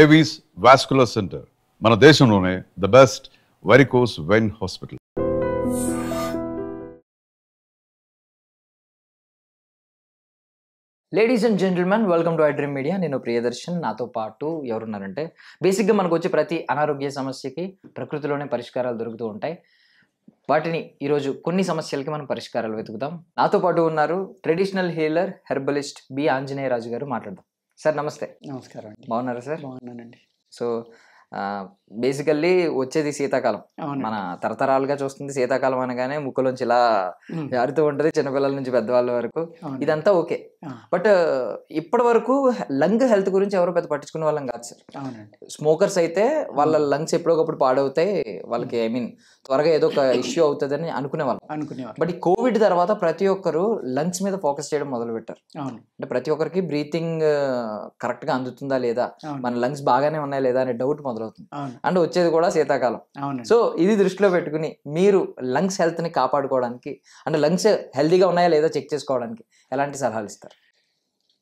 Avis vascular centre మన దేశంలోనే the best varicose vein hospital. Ladies and gentlemen, welcome to iDream media. నేను ప్రియదర్శన్. నాతో పాటు ఎవరున్నారంటే, బేసిక్గా మనకు వచ్చే ప్రతి అనారోగ్య సమస్యకి ప్రకృతిలోనే పరిష్కారాలు దొరుకుతూ ఉంటాయి. వాటిని ఈరోజు కొన్ని సమస్యలకి మనం పరిష్కారాలు వెతుకుతాం. నాతో పాటు ఉన్నారు traditional healer, herbalist B Anjaneyaraju garu. మాట్లాడదాం. సార్ నమస్తే. నమస్కారం అండి. బాగున్నారా సార్? బాగున్నానండి. సో బేసికల్లీ వచ్చేది శీతాకాలం. మన తరతరాలుగా చూస్తుంది శీతాకాలం అనగానే ముక్కులోంచి ఇలా జారుతూ ఉంటది, చిన్నపిల్లల నుంచి పెద్దవాళ్ళ వరకు. ఇదంతా ఓకే, బట్ ఇప్పటి వరకు లంగ్ హెల్త్ గురించి ఎవరు పెద్ద పట్టించుకునే వాళ్ళం కాదు సార్. స్మోకర్స్ అయితే వాళ్ళ లంగ్స్ ఎప్పుడొకప్పుడు పాడవుతాయి, వాళ్ళకి ఐ మీన్ త్వరగా ఏదో ఒక ఇష్యూ అవుతుందని అనుకునేవాళ్ళు. బట్ ఈ కోవిడ్ తర్వాత ప్రతి ఒక్కరు లంగ్స్ మీద ఫోకస్ చేయడం మొదలు పెట్టారు. అంటే ప్రతి ఒక్కరికి బ్రీతింగ్ కరెక్ట్ గా అందుతుందా లేదా, మన లంగ్స్ బాగానే ఉన్నాయా లేదా అనే డౌట్ మొదలవుతుంది. అండ్ వచ్చేది కూడా శీతాకాలం. సో ఇది దృష్టిలో పెట్టుకుని మీరు లంగ్స్ హెల్త్ ని కాపాడుకోవడానికి, అంటే లంగ్స్ హెల్దీగా ఉన్నాయా లేదా చెక్ చేసుకోవడానికి ఎలాంటి సలహాలు ఇస్తారు?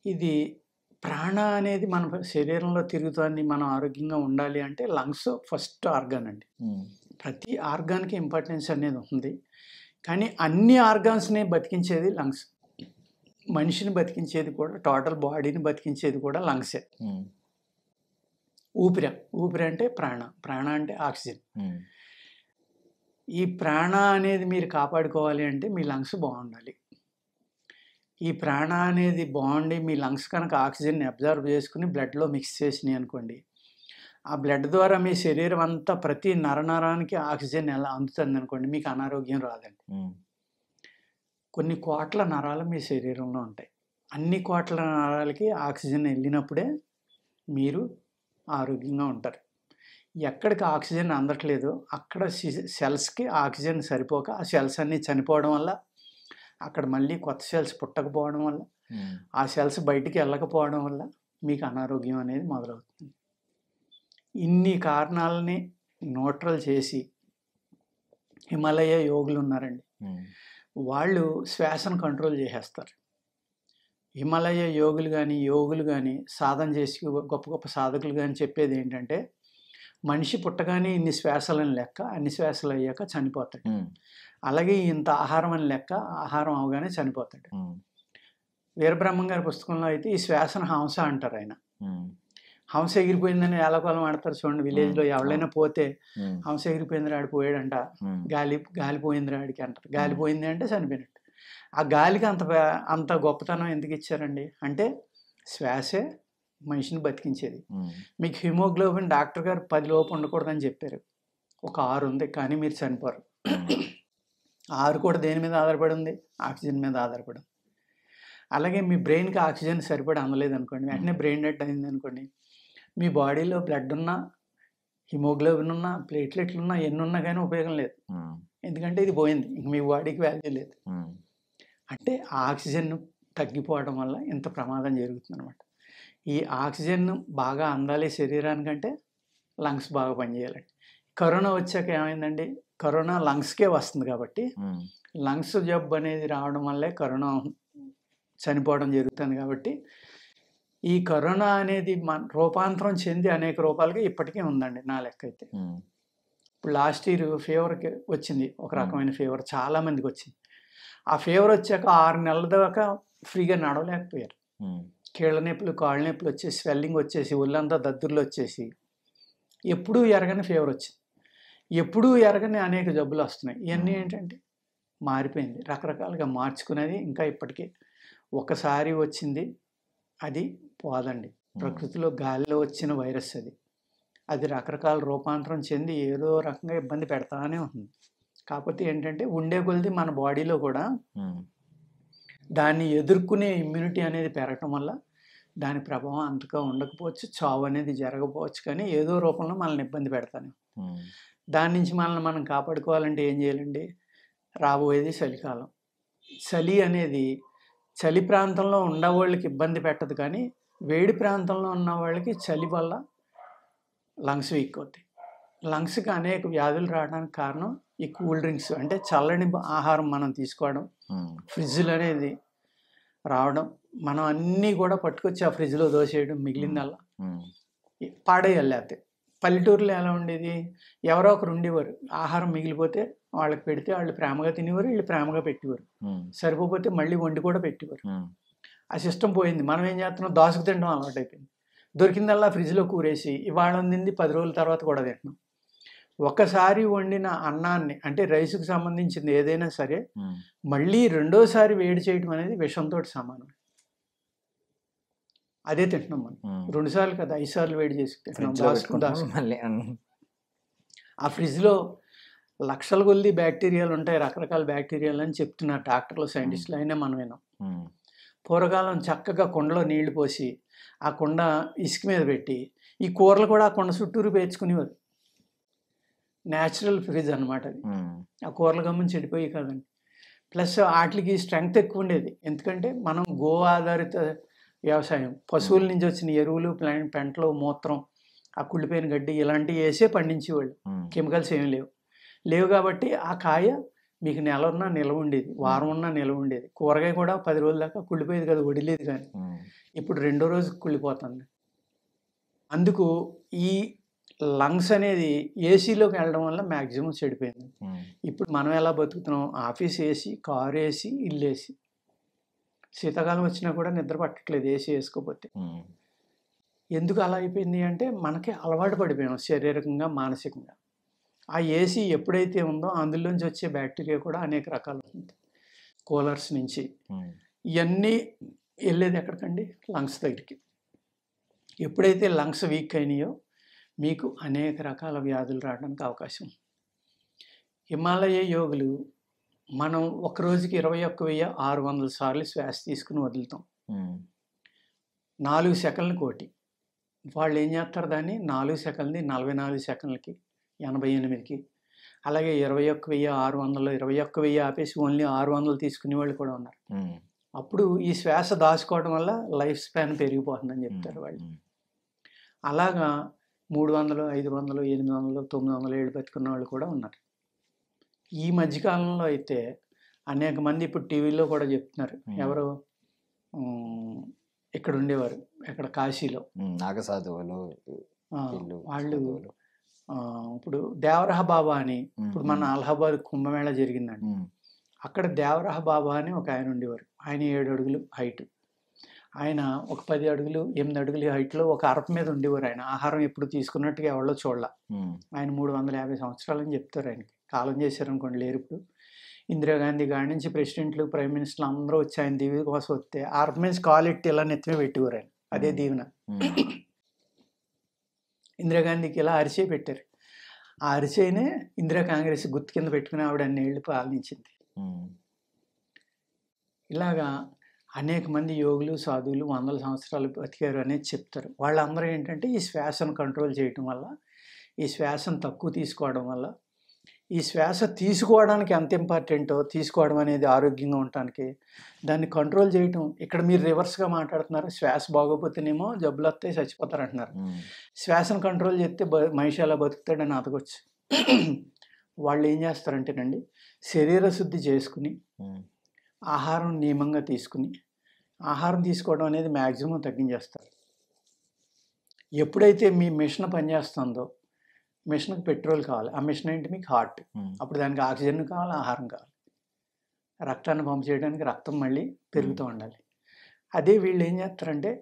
ఇది ప్రాణ అనేది మన శరీరంలో తిరుగుతుంది, మనం ఆరోగ్యంగా ఉండాలి అంటే లంగ్స్ ఫస్ట్ ఆర్గాన్ అండి. ప్రతి ఆర్గాన్కి ఇంపార్టెన్స్ అనేది ఉంది, కానీ అన్ని ఆర్గాన్స్ని బతికించేది లంగ్స్. మనిషిని బతికించేది కూడా, టోటల్ బాడీని బతికించేది కూడా లంగ్సే. ఊపిరి అంటే ప్రాణ అంటే ఆక్సిజన్. ఈ ప్రాణ అనేది మీరు కాపాడుకోవాలి అంటే మీ లంగ్స్ బాగుండాలి. ఈ ప్రాణ అనేది బాగుండి మీ లంగ్స్ కనుక ఆక్సిజన్ని అబ్జర్వ్ చేసుకుని బ్లడ్లో మిక్స్ చేసినాయి అనుకోండి, ఆ బ్లడ్ ద్వారా మీ శరీరం అంతా ప్రతి నరనరానికి ఆక్సిజన్ ఎలా అందుతుంది అనుకోండి, మీకు అనారోగ్యం రాదండి. కొన్ని కోట్ల నరాలు మీ శరీరంలో ఉంటాయి. అన్ని కోట్ల నరాలకి ఆక్సిజన్ వెళ్ళినప్పుడే మీరు ఆరోగ్యంగా ఉంటారు. ఎక్కడికి ఆక్సిజన్ అందట్లేదు అక్కడ సెల్స్కి ఆక్సిజన్ సరిపోక ఆ సెల్స్ అన్నీ చనిపోవడం వల్ల, అక్కడ మళ్ళీ కొత్త సెల్స్ పుట్టకపోవడం వల్ల, ఆ సెల్స్ బయటికి వెళ్ళకపోవడం వల్ల మీకు అనారోగ్యం అనేది మొదలవుతుంది. ఇన్ని కారణాలని న్యూట్రల్ చేసి హిమాలయ యోగులు ఉన్నారండి, వాళ్ళు శ్వాసను కంట్రోల్ చేసేస్తారు. హిమాలయ యోగులు కానీ సాధన చేసి గొప్ప గొప్ప సాధకులు కానీ చెప్పేది ఏంటంటే, మనిషి పుట్టగానే ఇన్ని శ్వాసలని లెక్క, అన్ని శ్వాసలు అయ్యాక చనిపోతాడు. అలాగే ఇంత ఆహారం అని లెక్క, ఆహారం అవగానే చనిపోతాడు. వీరబ్రహ్మం గారి పుస్తకంలో అయితే ఈ శ్వాసను హంస అంటారు. ఆయన హంస ఎగిరిపోయిందని ఏలకోలం ఆడతారు చూడండి, విలేజ్లో ఎవరైనా పోతే హంస ఎగిరిపోయింది రాడి పోయాడంట, గాలిపోయింది రాడికి అంటారు. గాలిపోయింది అంటే చనిపోయినట్టు. ఆ గాలికి అంత గొప్పతనం ఎందుకు ఇచ్చారండి అంటే, శ్వాసే మనిషిని బతికించేది. మీకు హిమోగ్లోబిన్ డాక్టర్ గారు 10 లోపు ఉండకూడదని చెప్పారు, ఒక 6 ఉంది, కానీ మీరు చనిపోరు. 6 కూడా దేని మీద ఆధారపడి ఉంది? ఆక్సిజన్ మీద ఆధారపడి ఉంది. అలాగే మీ బ్రెయిన్కి ఆక్సిజన్ సరిపడి అందలేదు అనుకోండి, వెంటనే బ్రెయిన్ డెడ్ అయింది అనుకోండి, మీ బాడీలో బ్లడ్ ఉన్నా, హిమోగ్లోబిన్ ఉన్నా, ప్లేట్లెట్లు ఉన్నా, ఎన్ని ఉన్నా కానీ ఉపయోగం లేదు. ఎందుకంటే ఇది పోయింది, ఇంక మీ బాడీకి వాల్యూ లేదు. అంటే ఆక్సిజన్ తగ్గిపోవడం వల్ల ఇంత ప్రమాదం జరుగుతుంది అనమాట. ఈ ఆక్సిజన్ బాగా అందాలి శరీరానికంటే లంగ్స్ బాగా పనిచేయాలండి. కరోనా వచ్చాక ఏమైందండి, కరోనా లంగ్స్కే వస్తుంది కాబట్టి లంగ్స్ జబ్బు అనేది రావడం వల్లే కరోనా చనిపోవడం జరుగుతుంది. కాబట్టి ఈ కరోనా అనేది రూపాంతరం చెంది అనేక రూపాలుగా ఇప్పటికీ ఉందండి నా లెక్క అయితే. ఇప్పుడు లాస్ట్ ఇయర్ ఫీవర్కి వచ్చింది, ఒక రకమైన ఫీవర్ చాలామందికి వచ్చింది. ఆ ఫీవర్ వచ్చాక 6 నెలల దాకా ఫ్రీగా నడవలేకపోయారు. కీళ్ళ నొప్పులు, కాళ్ళ నొప్పులు వచ్చేసి, స్వెల్లింగ్ వచ్చేసి, ఒళ్ళంతా దద్దుర్లు వచ్చేసి, ఎప్పుడూ ఎరగని ఫీవర్ వచ్చింది. ఎప్పుడూ ఎరగని అనేక జబ్బులు వస్తున్నాయి. ఇవన్నీ ఏంటంటే మారిపోయింది, రకరకాలుగా మార్చుకునేది. ఇంకా ఇప్పటికీ ఒకసారి వచ్చింది అది పోదండి. ప్రకృతిలో గాలిలో వచ్చిన వైరస్ అది రకరకాల రూపాంతరం చెంది ఏదో రకంగా ఇబ్బంది పెడతానే ఉంటుంది. కాకపోతే ఏంటంటే ఉండే కొలిది మన బాడీలో కూడా దాన్ని ఎదుర్కొనే ఇమ్యూనిటీ అనేది పెరగటం వల్ల దాని ప్రభావం అంతగా ఉండకపోవచ్చు, చావు అనేది జరగకపోవచ్చు, కానీ ఏదో రూపంలో మనల్ని ఇబ్బంది పెడతాను. దాని నుంచి మనం కాపాడుకోవాలంటే ఏం చేయాలండి? రాబోయేది చలికాలం. చలి అనేది చలి ప్రాంతంలో ఉన్నవాళ్ళకి ఇబ్బంది పెట్టదు, కానీ వేడి ప్రాంతంలో ఉన్న వాళ్ళకి చలి వల్ల లంగ్స్ వీక్ అవుతాయి. లంగ్స్కి అనేక వ్యాధులు రావడానికి కారణం ఈ కూల్ డ్రింక్స్, అంటే చల్లని ఆహారం మనం తీసుకోవడం, ఫ్రిడ్జ్లు అనేది రావడం, మనం అన్నీ కూడా పట్టుకొచ్చి ఆ ఫ్రిడ్జ్లో దోసేయడం, మిగిలిందల్లా పాడేయాలి. లేకపోతే పల్లెటూరులో ఎలా ఉండేది, ఎవరో ఒకరు ఉండేవారు, ఆహారం మిగిలిపోతే వాళ్ళకి పెడితే వాళ్ళు ప్రేమగా తినేవారు, వీళ్ళు ప్రేమగా పెట్టేవారు, సరిపోతే మళ్ళీ వండి కూడా పెట్టేవారు. ఆ సిస్టమ్ పోయింది. మనం ఏం చేస్తున్నాం, దోసకు తినడం అలవాటు అయిపోయింది. దొరికిందల్లా ఫ్రిడ్జ్లో కూరేసి ఇవాళ వండింది 10 రోజుల తర్వాత కూడా తింటున్నాం. ఒకసారి వండిన అన్నాన్ని, అంటే రైస్కి సంబంధించింది ఏదైనా సరే, మళ్ళీ రెండోసారి వేడి చేయడం అనేది విషంతో సమానం. అదే తింటున్నాం మనం. 2 సార్లు కదా, 5 సార్లు వేడి చేసి తింటున్నాం. మళ్ళీ ఆ ఫ్రిడ్జ్లో లక్షల కొద్ది బ్యాక్టీరియాలు ఉంటాయి, రకరకాల బ్యాక్టీరియాలు అని చెప్తున్నారు డాక్టర్లు, సైంటిస్టులు. అయినా మనం విన్నాం. పూర్వకాలం చక్కగా కుండలో నీళ్లు పోసి ఆ కుండ ఇసుక మీద పెట్టి ఈ కూరలు కూడా ఆ కుండ చుట్టూరు పేర్చుకునేవారు. న్యాచురల్ ఫ్రిడ్జ్ అనమాట అది. ఆ కూరలు గమ్మని చెడిపోయి కదండి. ప్లస్ వాటికి స్ట్రెంగ్త్ ఎక్కువ ఉండేది, ఎందుకంటే మనం గో ఆధారిత వ్యవసాయం, పశువుల నుంచి వచ్చిన ఎరువులు, పెంటలు, మూత్రం, ఆ కుళ్ళిపోయిన గడ్డి ఇలాంటివి వేసే పండించేవాళ్ళు. కెమికల్స్ ఏమి లేవు కాబట్టి ఆ కాయ మీకు నెల ఉన్నా నిల్వ ఉండేది, వారం ఉన్నా నిల్వ ఉండేది. కూరగాయ కూడా 10 రోజుల దాకా కుళ్ళిపోయేది కదా, వడిలేదు. కానీ ఇప్పుడు 2వ రోజుకి కుళ్ళిపోతుంది. అందుకు ఈ లంగ్స్ అనేది ఏసీలోకి వెళ్ళడం వల్ల మ్యాక్సిమం చెడిపోయింది. ఇప్పుడు మనం ఎలా బతుకుతున్నాం, ఆఫీస్ ఏసీ, కారు ఏసీ, ఇల్లు ఏసీ. శీతాకాలం వచ్చినా కూడా నిద్ర పట్టట్లేదు ఏసీ వేసుకోకపోతే. ఎందుకు అలా అయిపోయింది అంటే మనకి అలవాటు పడిపోయాం శారీరకంగా, మానసికంగా. ఆ ఏసీ ఎప్పుడైతే ఉందో అందులోంచి వచ్చే బ్యాక్టీరియా కూడా అనేక రకాలు ఉంటుంది. కూలర్స్ నుంచి ఇవన్నీ వెళ్ళేది ఎక్కడికండి, లంగ్స్ దగ్గరికి. ఎప్పుడైతే లంగ్స్ వీక్ అయినాయో మీకు అనేక రకాల వ్యాధులు రావడానికి అవకాశం. హిమాలయ యోగులు మనం ఒక రోజుకి 21,600 సార్లు శ్వాస తీసుకుని వదులుతాం. 4 సెకండ్లు కోటి. వాళ్ళు ఏం చేస్తారు, దాన్ని 4 సెకండ్ని 44 సెకండ్లకి, 88కి, అలాగే 21,600, 21,000 ఆపేసి ఓన్లీ 600 తీసుకునే వాళ్ళు కూడా ఉన్నారు. అప్పుడు ఈ శ్వాస దాచుకోవడం వల్ల లైఫ్ స్పాన్ పెరిగిపోతుందని చెప్తారు వాళ్ళు. అలాగా 300, 500, 800, 900 ఏళ్ళు బతుకున్న వాళ్ళు కూడా ఉన్నారు. ఈ మధ్యకాలంలో అయితే అనేక మంది ఇప్పుడు టీవీలో కూడా చెప్తున్నారు. ఎవరు ఇక్కడ ఉండేవారు, ఎక్కడ కాశీలో నాగసాధువులు వాళ్ళు, ఇప్పుడు దేవరహ బాబా అని, ఇప్పుడు మన అలహాబాద్ కుంభమేళా జరిగిందండి, అక్కడ దేవరహ బాబా అని ఒక ఆయన ఉండేవారు. ఆయన 7 అడుగులు హైట్. ఆయన ఒక 10 అడుగులు 8 అడుగుల హైట్లో ఒక అరప మీద ఉండేవారు. ఆయన ఆహారం ఎప్పుడు తీసుకున్నట్టుగా ఎవరో చూడాల. ఆయన 350 సంవత్సరాలని చెప్తారు. ఆయనకి కాలం చేశారనుకోండి, లేరు ఇప్పుడు. ఇందిరాగాంధీ కాడి నుంచి ప్రెసిడెంట్లు, ప్రైమ్ మినిస్టర్లు అందరూ వచ్చి ఆయన దీవెన కోసం వస్తే అరప మీద కాలు ఎట్టి ఇలా నెత్తిమే పెట్టేవారు ఆయన. అదే దీవెన. ఇందిరాగాంధీకి ఇలా అరిచే పెట్టారు. ఆ అరిచేనే ఇందిరా కాంగ్రెస్ గుర్తు కింద పెట్టుకుని ఆవిడ అన్నేళ్ళు పాలించింది. ఇలాగా అనేక మంది యోగులు, సాధువులు 100 సంవత్సరాలు బతికారు అనేది చెప్తారు. వాళ్ళందరూ ఏంటంటే ఈ శ్వాసను కంట్రోల్ చేయటం వల్ల, ఈ శ్వాసను తక్కువ తీసుకోవడం వల్ల, ఈ శ్వాస తీసుకోవడానికి ఎంత ఇంపార్టెంటో, తీసుకోవడం అనేది ఆరోగ్యంగా ఉండటానికి, దాన్ని కంట్రోల్ చేయటం. ఇక్కడ మీరు రివర్స్గా మాట్లాడుతున్నారు, శ్వాస బాగోపోతేనేమో జబ్బులు వస్తాయి, చచ్చిపోతారు అంటున్నారు. శ్వాసను కంట్రోల్ చేస్తే మనిషి ఎలా బతుకుతాడని అతకొచ్చు. వాళ్ళు ఏం చేస్తారంటేనండి, శరీర శుద్ధి చేసుకుని ఆహారం నియమంగా తీసుకుని, ఆహారం తీసుకోవడం అనేది మ్యాక్సిమం తగ్గించేస్తారు. ఎప్పుడైతే మీ మిషన్ పనిచేస్తుందో, మిషన్కి పెట్రోల్ కావాలి, ఆ మిషన్ ఏంటి, మీకు హార్ట్. అప్పుడు దానికి ఆక్సిజన్ కావాలి, ఆహారం కావాలి, రక్తాన్ని పంపు చేయడానికి రక్తం మళ్ళీ పెరుగుతూ ఉండాలి. అదే వీళ్ళు ఏం చేస్తారంటే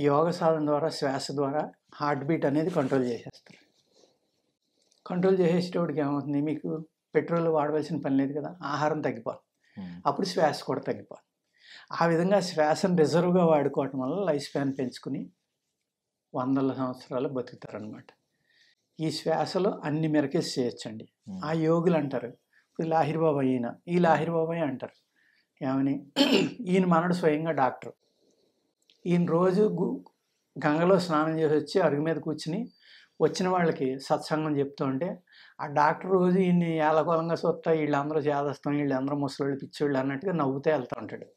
యోగ సాధన ద్వారా, శ్వాస ద్వారా హార్ట్ బీట్ అనేది కంట్రోల్ చేసేస్తారు. కంట్రోల్ చేసేటప్పటికి ఏమవుతుంది, మీకు పెట్రోల్ వాడవలసిన పని లేదు కదా, ఆహారం తగ్గిపోతుంది, అప్పుడు శ్వాస కూడా తగ్గిపోతుంది. ఆ విధంగా శ్వాసను రిజర్వ్గా వాడుకోవటం వల్ల లైఫ్ స్పాన్ పెంచుకుని 100 సంవత్సరాలు బతుకుతారనమాట. ఈ శ్వాసలో అన్ని మెరకేసి చేయొచ్చండి. ఆ యోగులు అంటారు, ఇప్పుడు లాహిర్ బాబా, ఈ లాహిర్ బాబాయ్ అంటారు ఏమని, ఈయన మనడు స్వయంగా డాక్టర్. ఈయన రోజు గంగలో స్నానం చేసి వచ్చి అరుగు మీద కూర్చుని వచ్చిన వాళ్ళకి సత్సంగం చెప్తూ ఉంటే, ఆ డాక్టర్ రోజు ఈయన్ని ఏలకోలంగా చూస్తా, వీళ్ళందరూ చేదస్తాం, వీళ్ళందరూ ముసలోళ్ళు, పిచ్చోళ్ళు అన్నట్టుగా నవ్వుతూ వెళ్తూ ఉంటాడు.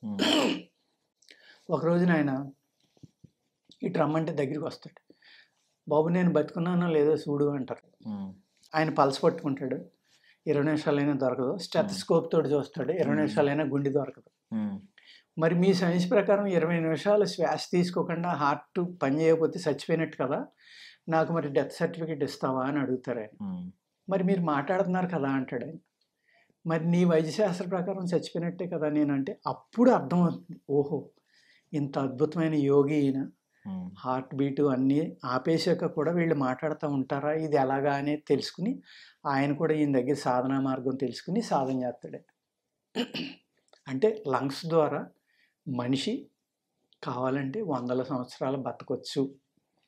ఒకరోజున ఆయన ఇటు రమ్మంటే దగ్గరికి వస్తాడు. బాబు నేను బతుకున్నానో లేదో చూడు అంటారు. ఆయన పల్స్ పట్టుకుంటాడు, 20 నిమిషాలైనా దొరకదు. స్టెథోస్కోప్ తోటి చూస్తాడు, 20 నిమిషాలైనా గుండె దొరకదు. మరి మీ సైన్స్ ప్రకారం 20 నిమిషాలు శ్వాస తీసుకోకుండా హార్ట్ పని చేయకపోతే చచ్చిపోయినట్టు కదా, నాకు మరి డెత్ సర్టిఫికేట్ ఇస్తావా అని అడుగుతారు ఆయన. మరి మీరు మాట్లాడుతున్నారు కదా అంటాడు ఆయన. మరి నీ వైద్యశాస్త్ర ప్రకారం చచ్చిపోయినట్టే కదా నేనంటే అప్పుడు అర్థమవుతుంది, ఓహో ఇంత అద్భుతమైన యోగి ఈయన, హార్ట్ బీటు అన్నీ ఆపేశాక కూడా వీళ్ళు మాట్లాడుతూ ఉంటారా, ఇది ఎలాగా అనేది తెలుసుకుని ఆయన కూడా ఈయన దగ్గర సాధనా మార్గం తెలుసుకుని సాధన చేస్తాడు. అంటే లంగ్స్ ద్వారా మనిషి కావాలంటే 100 సంవత్సరాలు బతకొచ్చు.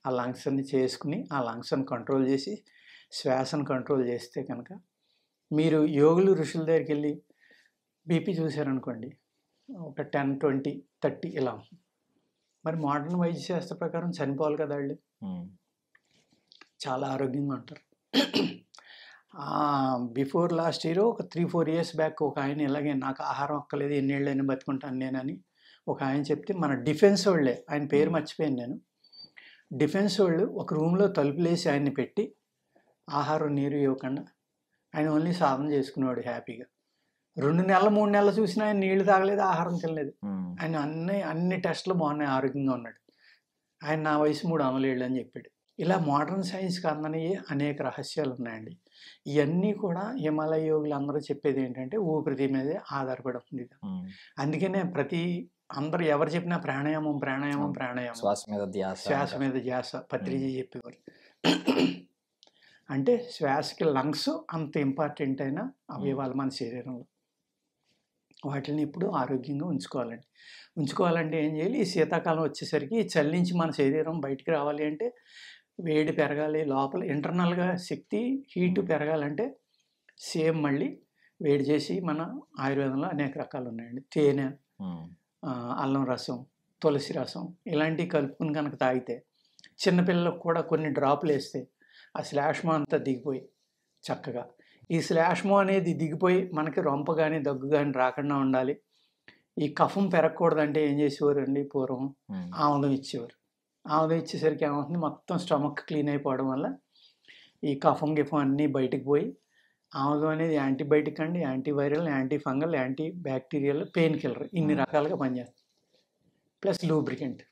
ఆ లంగ్స్ని చేసుకుని ఆ లంగ్స్ని కంట్రోల్ చేసి శ్వాసను కంట్రోల్ చేస్తే కనుక మీరు యోగులు ఋషుల దగ్గరికి వెళ్ళి బీపీ చూశారనుకోండి ఒక 10, 20, 30 ఇలా. మరి మోడర్న్ వైద్యశాస్త్ర ప్రకారం చనిపోవాలి కదా వాళ్ళు, చాలా ఆరోగ్యంగా ఉంటారు. బిఫోర్ లాస్ట్ ఇయర్ ఒక 3-4 years బ్యాక్ ఒక ఆయన ఇలాగే నాకు ఆహారం అక్కలేదు ఎన్నేళ్ళైనా బతుకుంటాను నేనని ఒక ఆయన చెప్తే మన డిఫెన్స్ వాళ్ళే, ఆయన పేరు మర్చిపోయాను నేను, డిఫెన్స్ వాళ్ళు ఒక రూమ్లో తలుపులేసి ఆయన్ని పెట్టి ఆహారం నీరు ఇవ్వకుండా ఆయన ఓన్లీ సాధన చేసుకునేవాడు హ్యాపీగా. 2 నెలలు 3 నెలలు చూసినా ఆయన నీళ్లు తాగలేదు, ఆహారం తినలేదు. ఆయన అన్ని టెస్టులు బాగున్నాయి, ఆరోగ్యంగా ఉన్నాడు. ఆయన నా వయసు 3 ఏళ్ళు అని చెప్పాడు. ఇలా మోడర్న్ సైన్స్కి అందనివి అనేక రహస్యాలు ఉన్నాయండి. ఇవన్నీ కూడా హిమాలయ యోగులు అందరూ చెప్పేది ఏంటంటే ఊపిరితి మీదే ఆధారపడి ఉంది. అందుకనే అందరు ఎవరు చెప్పినా ప్రాణాయామం ప్రాణాయామం ప్రాణాయామం, శ్వాస మీద ధ్యాస పత్రిజీ చెప్పేవారు. అంటే శ్వాసకి లంగ్స్ అంత ఇంపార్టెంట్ అయిన అవయవాలు మన శరీరంలో, వాటిని ఇప్పుడు ఆరోగ్యంగా ఉంచుకోవాలంటే ఏం చేయాలి, ఈ శీతాకాలం వచ్చేసరికి ఈ చలి నుంచి మన శరీరం బయటికి రావాలి అంటే వేడి పెరగాలి, లోపల ఇంటర్నల్గా శక్తి హీటు పెరగాలంటే సేమ్ మళ్ళీ వేడి చేసి మన ఆయుర్వేదంలో అనేక రకాలు ఉన్నాయండి. తేనె, అల్లం రసం, తులసి రసం ఇలాంటివి కలుపుకుని కనుక తాగితే చిన్నపిల్లలకు కూడా కొన్ని డ్రాపులు వేస్తే ఆ శ్లాష్మో అంతా దిగిపోయి చక్కగా, ఈ శ్లాష్మో అనేది దిగిపోయి మనకి రొంప కానీ దగ్గు కానీ రాకుండా ఉండాలి. ఈ కఫం పెరగకూడదంటే ఏం చేసేవారు అండి పూర్వం, ఆముదం ఇచ్చేవారు. ఆముదం ఇచ్చేసరికి ఏమవుతుంది, మొత్తం స్టమక్ క్లీన్ అయిపోవడం వల్ల ఈ కఫం గిఫం అన్నీ బయటకు పోయి, ఆముదం అనేది యాంటీబయాటిక్ అండి, antiviral, anti fungal, anti bacterial, pain killer, ఇన్ని రకాలుగా పనిచేస్తుంది. Plus lubricant.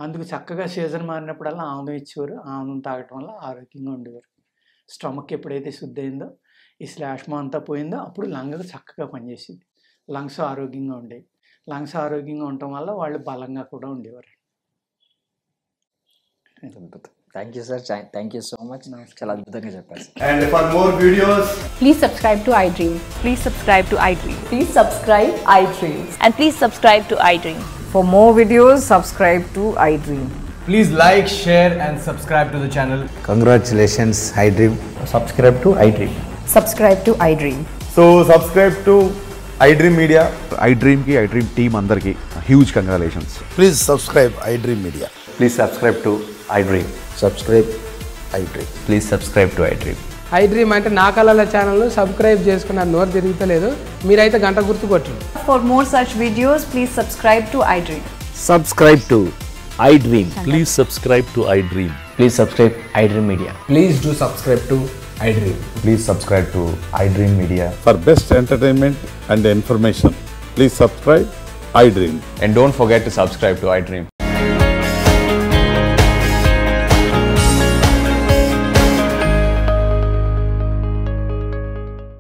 అందుకు చక్కగా సీజన్ మారినప్పుడల్లా ఆముదం ఇచ్చేవారు. ఆముదం తాగటం వల్ల ఆరోగ్యంగా ఉండేవారు. స్టమక్ ఎప్పుడైతే శుద్ధి అయిందో, ఈ శ్లాష్మో అంతా పోయిందో అప్పుడు లంగ్ చక్కగా పనిచేసేది, లంగ్స్ ఆరోగ్యంగా ఉండేవి. లంగ్స్ ఆరోగ్యంగా ఉండటం వల్ల వాళ్ళు బలంగా కూడా ఉండేవారు. Thank you sir, thank you so much, చాలా అద్భుతంగా చెప్పారు. And for more videos, Please subscribe to iDream. Please subscribe to iDream. Please subscribe iDream. And please subscribe to iDream. For more videos, subscribe to iDream. please like, share and subscribe to the channel. Congratulations, iDream. Subscribe to iDream. Subscribe to iDream. So subscribe to iDream Media. iDream ki iDream team అందరికి huge congratulations. Please subscribe iDream Media. Please subscribe to iDream. Subscribe iDream. Please subscribe to iDream. iDream అంటే నా కళల ఛానల్ను subscribe చేసుకున్న నోరు తిరుగుతలేదు, మీరైతే గంట గుర్తు కొట్టండి. For more such videos, please subscribe to iDream. Subscribe to iDream. Please subscribe to iDream. Please subscribe iDream Media. Please do subscribe to iDream. Please subscribe to iDream Media. For best entertainment and information, please subscribe iDream. And don't forget to subscribe to iDream.